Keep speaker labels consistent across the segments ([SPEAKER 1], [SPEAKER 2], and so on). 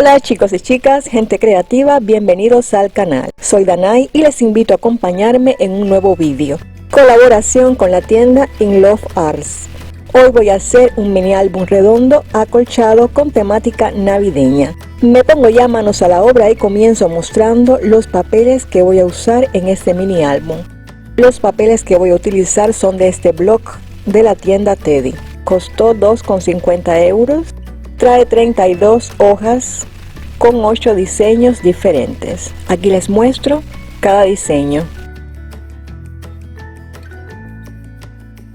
[SPEAKER 1] Hola chicos y chicas, gente creativa, bienvenidos al canal. Soy Danay y les invito a acompañarme en un nuevo vídeo. Colaboración con la tienda In Love Arts. Hoy voy a hacer un mini álbum redondo acolchado con temática navideña. Me pongo ya manos a la obra y comienzo mostrando los papeles que voy a usar en este mini álbum. Los papeles que voy a utilizar son de este blog de la tienda Teddy. Costó 2,50 €. Trae 32 hojas con 8 diseños diferentes. Aquí les muestro cada diseño.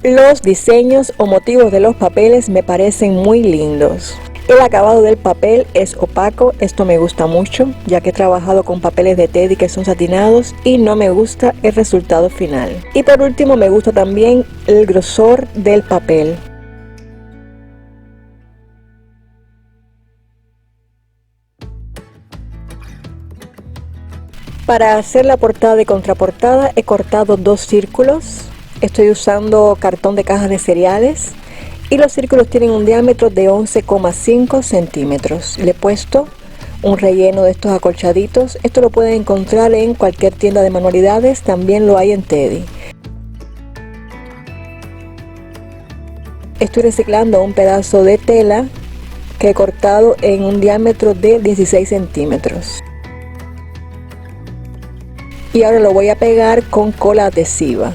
[SPEAKER 1] Los diseños o motivos de los papeles me parecen muy lindos. El acabado del papel es opaco, esto me gusta mucho, ya que he trabajado con papeles de Teddy que son satinados y no me gusta el resultado final. Y por último me gusta también el grosor del papel. Para hacer la portada y contraportada he cortado 2 círculos. Estoy usando cartón de cajas de cereales y los círculos tienen un diámetro de 11,5 centímetros. Le he puesto un relleno de estos acolchaditos. Esto lo pueden encontrar en cualquier tienda de manualidades, también lo hay en Teddy. Estoy reciclando un pedazo de tela que he cortado en un diámetro de 16 centímetros. Y ahora lo voy a pegar con cola adhesiva.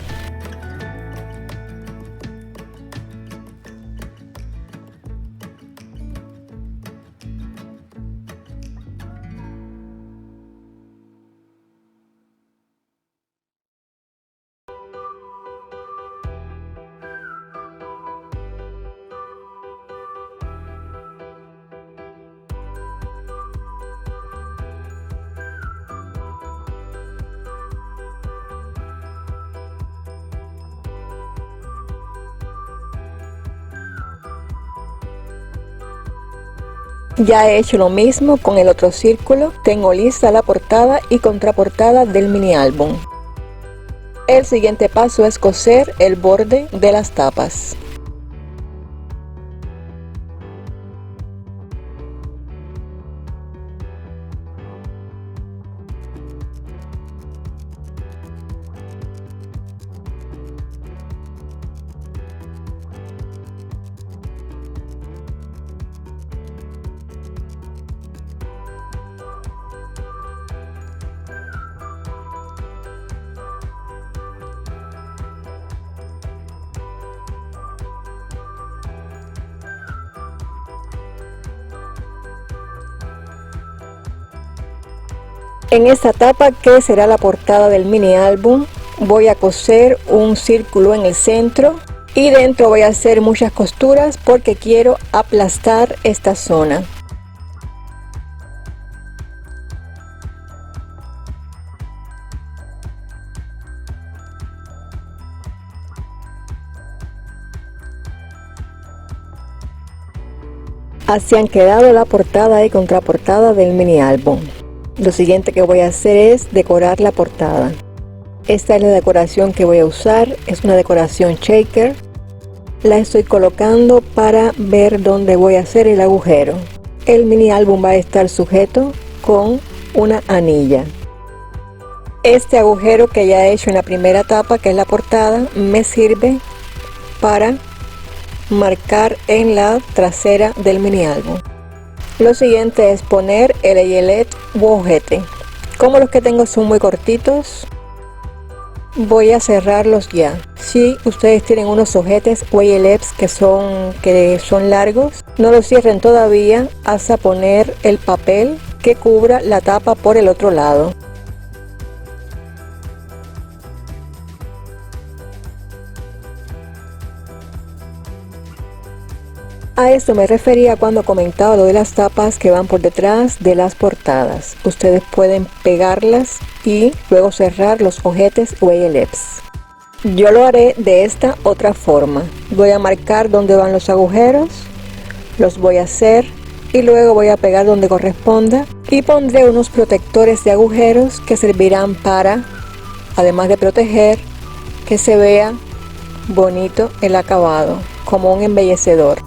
[SPEAKER 1] Ya he hecho lo mismo con el otro círculo. Tengo lista la portada y contraportada del mini álbum. El siguiente paso es coser el borde de las tapas. En esta tapa, que será la portada del mini álbum, voy a coser un círculo en el centro y dentro voy a hacer muchas costuras porque quiero aplastar esta zona. Así han quedado la portada y contraportada del mini álbum. Lo siguiente que voy a hacer es decorar la portada. Esta es la decoración que voy a usar, es una decoración shaker. La estoy colocando para ver dónde voy a hacer el agujero. El mini álbum va a estar sujeto con una anilla. Este agujero que ya he hecho en la primera tapa, que es la portada, me sirve para marcar en la trasera del mini álbum. Lo siguiente es poner el eyelet u ojete. Como los que tengo son muy cortitos, voy a cerrarlos ya. Si ustedes tienen unos ojetes o eyelets que son largos, no los cierren todavía hasta poner el papel que cubra la tapa por el otro lado. A esto me refería cuando comentaba lo de las tapas que van por detrás de las portadas. Ustedes pueden pegarlas y luego cerrar los ojetes o eyelets. Yo lo haré de esta otra forma. Voy a marcar dónde van los agujeros, los voy a hacer y luego voy a pegar donde corresponda y pondré unos protectores de agujeros que servirán para, además de proteger, que se vea bonito el acabado, como un embellecedor.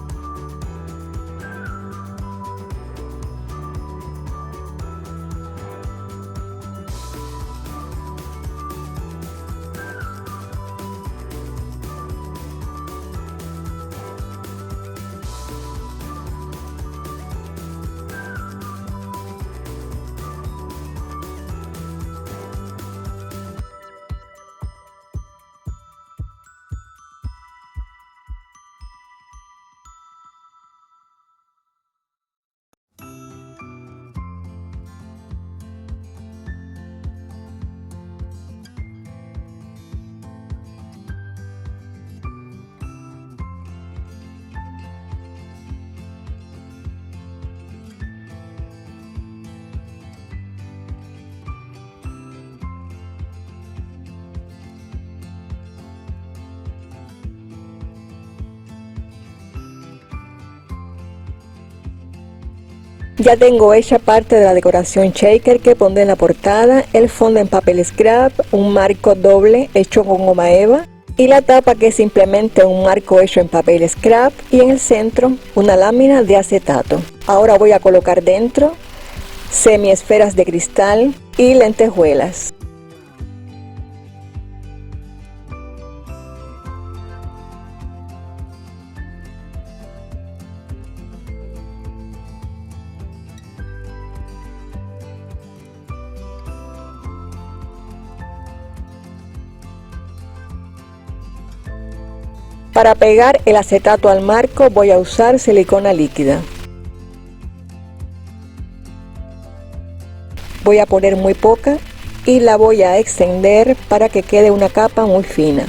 [SPEAKER 1] Ya tengo hecha parte de la decoración shaker que pondré en la portada, el fondo en papel scrap, un marco doble hecho con goma eva y la tapa que es simplemente un marco hecho en papel scrap y en el centro una lámina de acetato. Ahora voy a colocar dentro semiesferas de cristal y lentejuelas. Para pegar el acetato al marco voy a usar silicona líquida. Voy a poner muy poca y la voy a extender para que quede una capa muy fina.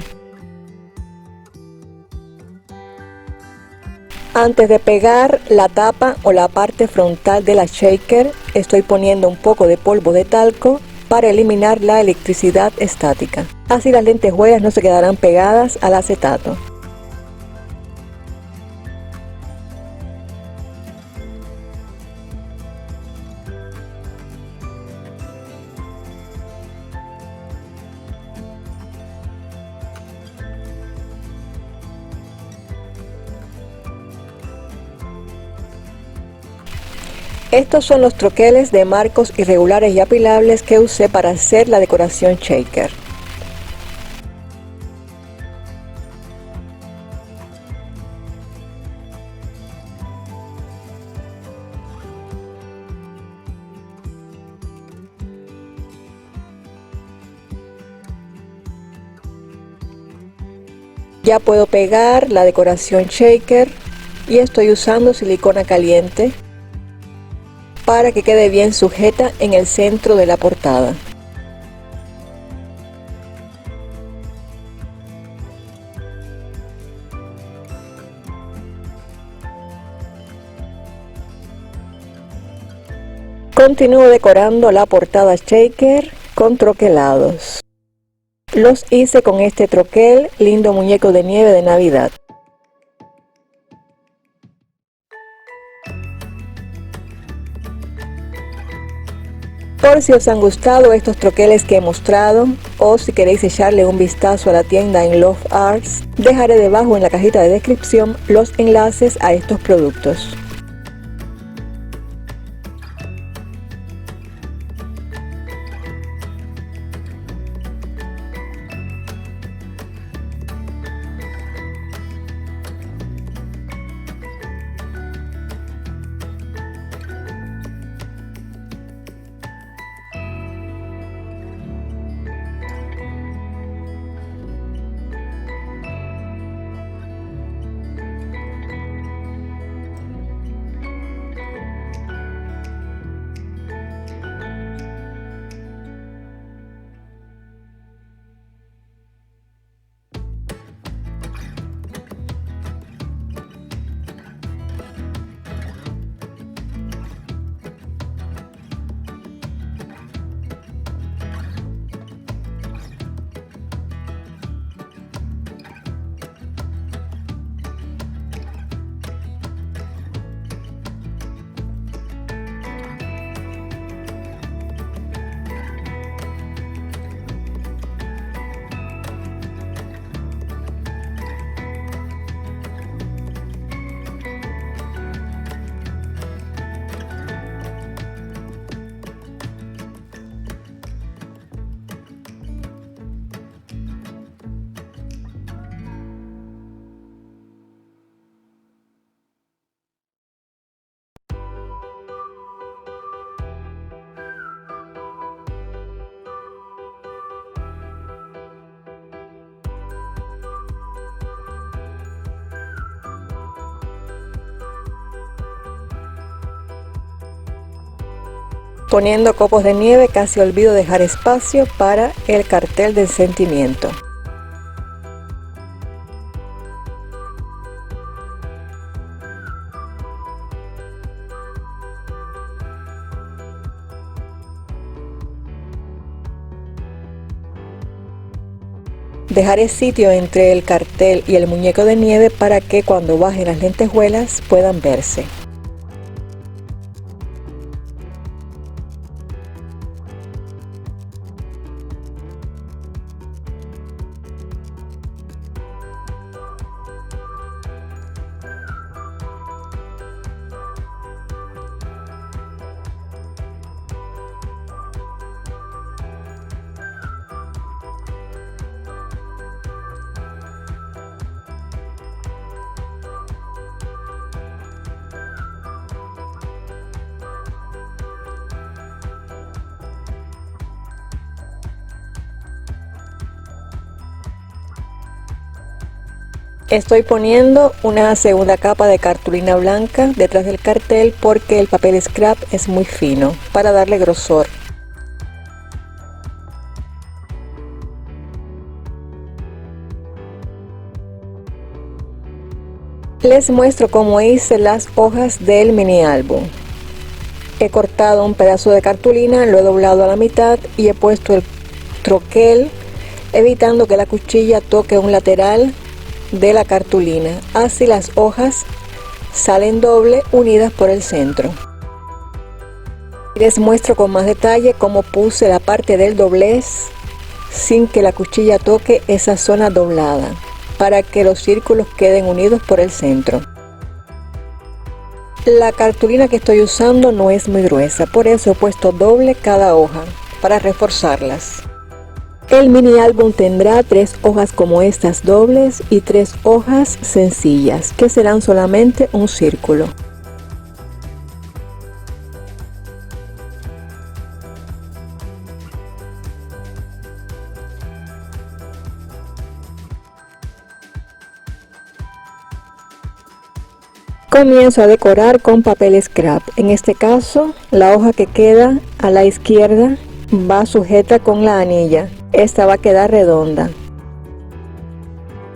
[SPEAKER 1] Antes de pegar la tapa o la parte frontal de la shaker, estoy poniendo un poco de polvo de talco para eliminar la electricidad estática. Así las lentejuelas no se quedarán pegadas al acetato. Estos son los troqueles de marcos irregulares y apilables que usé para hacer la decoración shaker. Ya puedo pegar la decoración shaker y estoy usando silicona caliente para que quede bien sujeta en el centro de la portada. Continúo decorando la portada shaker con troquelados. Los hice con este troquel lindo muñeco de nieve de Navidad. Por si os han gustado estos troqueles que he mostrado o si queréis echarle un vistazo a la tienda en Love Arts, dejaré debajo en la cajita de descripción los enlaces a estos productos. Poniendo copos de nieve casi olvido dejar espacio para el cartel del sentimiento. Dejaré sitio entre el cartel y el muñeco de nieve para que cuando bajen las lentejuelas puedan verse. Estoy poniendo una segunda capa de cartulina blanca detrás del cartel porque el papel scrap es muy fino, para darle grosor. Les muestro cómo hice las hojas del mini álbum. He cortado un pedazo de cartulina, lo he doblado a la mitad y he puesto el troquel, evitando que la cuchilla toque un lateral de la cartulina. Así las hojas salen doble, unidas por el centro. Les muestro con más detalle cómo puse la parte del doblez sin que la cuchilla toque esa zona doblada, para que los círculos queden unidos por el centro. La cartulina que estoy usando no es muy gruesa, por eso he puesto doble cada hoja para reforzarlas. El mini álbum tendrá 3 hojas como estas dobles y 3 hojas sencillas, que serán solamente un círculo. Comienzo a decorar con papel scrap. En este caso, la hoja que queda a la izquierda va sujeta con la anilla. Esta va a quedar redonda.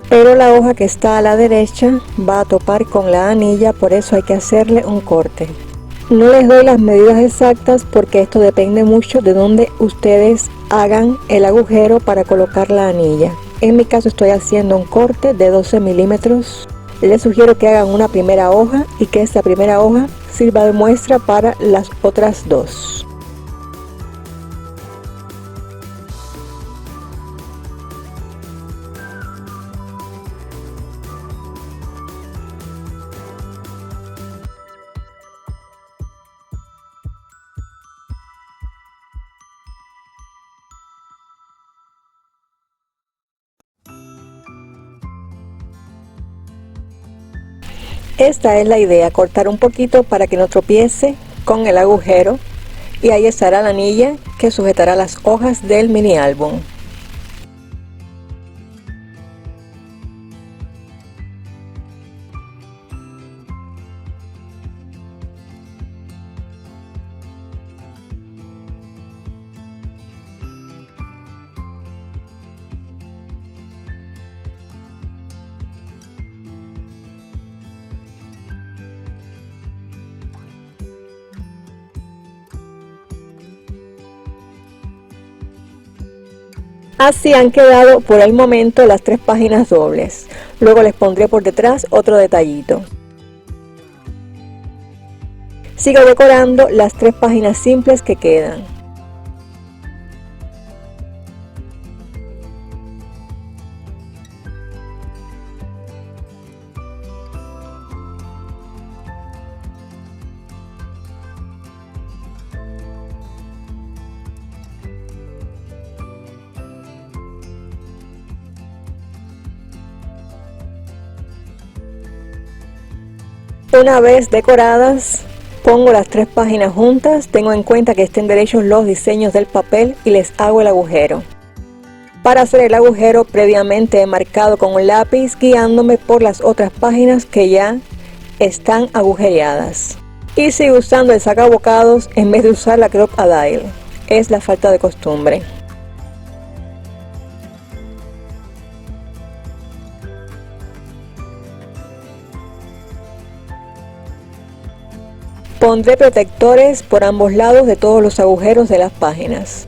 [SPEAKER 1] Pero la hoja que está a la derecha va a topar con la anilla, por eso hay que hacerle un corte. No les doy las medidas exactas porque esto depende mucho de donde ustedes hagan el agujero para colocar la anilla. En mi caso estoy haciendo un corte de 12 milímetros. Les sugiero que hagan una primera hoja y que esta primera hoja sirva de muestra para las otras dos. Esta es la idea, cortar un poquito para que no tropiece con el agujero, y ahí estará la anilla que sujetará las hojas del mini álbum. Así han quedado por el momento las 3 páginas dobles. Luego les pondré por detrás otro detallito. Sigo decorando las 3 páginas simples que quedan. Una vez decoradas, pongo las 3 páginas juntas, tengo en cuenta que estén derechos los diseños del papel y les hago el agujero. Para hacer el agujero previamente he marcado con un lápiz, guiándome por las otras páginas que ya están agujereadas. Y sigo usando el sacabocados en vez de usar la crop a dial. Es la falta de costumbre. Pondré protectores por ambos lados de todos los agujeros de las páginas.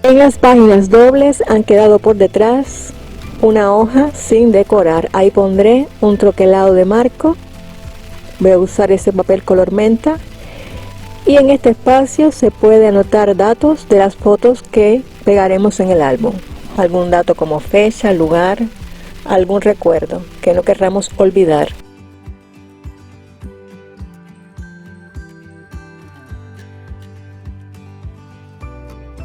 [SPEAKER 1] En las páginas dobles han quedado por detrás una hoja sin decorar. Ahí pondré un troquelado de marco. Voy a usar ese papel color menta. Y en este espacio se puede anotar datos de las fotos que pegaremos en el álbum. Algún dato como fecha, lugar, algún recuerdo que no querramos olvidar.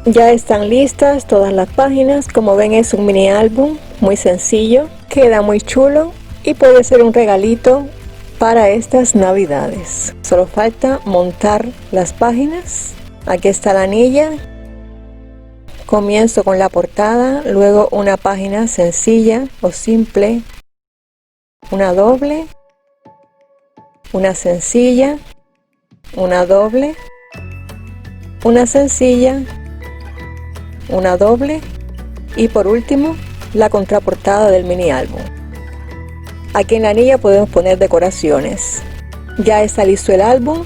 [SPEAKER 1] Ya están listas todas las páginas. Como ven, es un mini álbum muy sencillo, queda muy chulo y puede ser un regalito para estas navidades. Solo falta montar las páginas. Aquí está la anilla Comienzo con la portada, luego una página sencilla o simple, una doble, una sencilla, una doble, una sencilla, una doble y por último la contraportada del mini álbum. Aquí en la anilla podemos poner decoraciones. Ya está listo el álbum.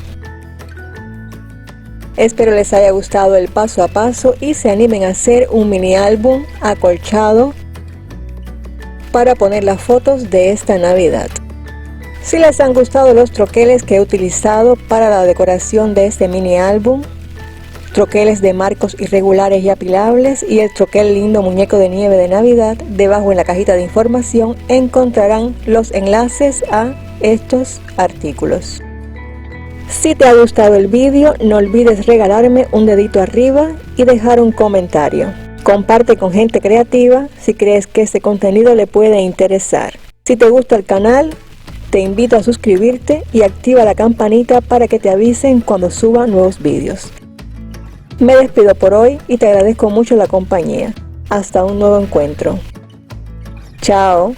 [SPEAKER 1] Espero les haya gustado el paso a paso y se animen a hacer un mini álbum acolchado para poner las fotos de esta Navidad. Si les han gustado los troqueles que he utilizado para la decoración de este mini álbum, troqueles de marcos irregulares y apilables y el troquel lindo muñeco de nieve de Navidad, debajo en la cajita de información encontrarán los enlaces a estos artículos. Si te ha gustado el vídeo, no olvides regalarme un dedito arriba y dejar un comentario. Comparte con gente creativa si crees que este contenido le puede interesar. Si te gusta el canal, te invito a suscribirte y activa la campanita para que te avisen cuando suba nuevos vídeos. Me despido por hoy y te agradezco mucho la compañía. Hasta un nuevo encuentro. Chao.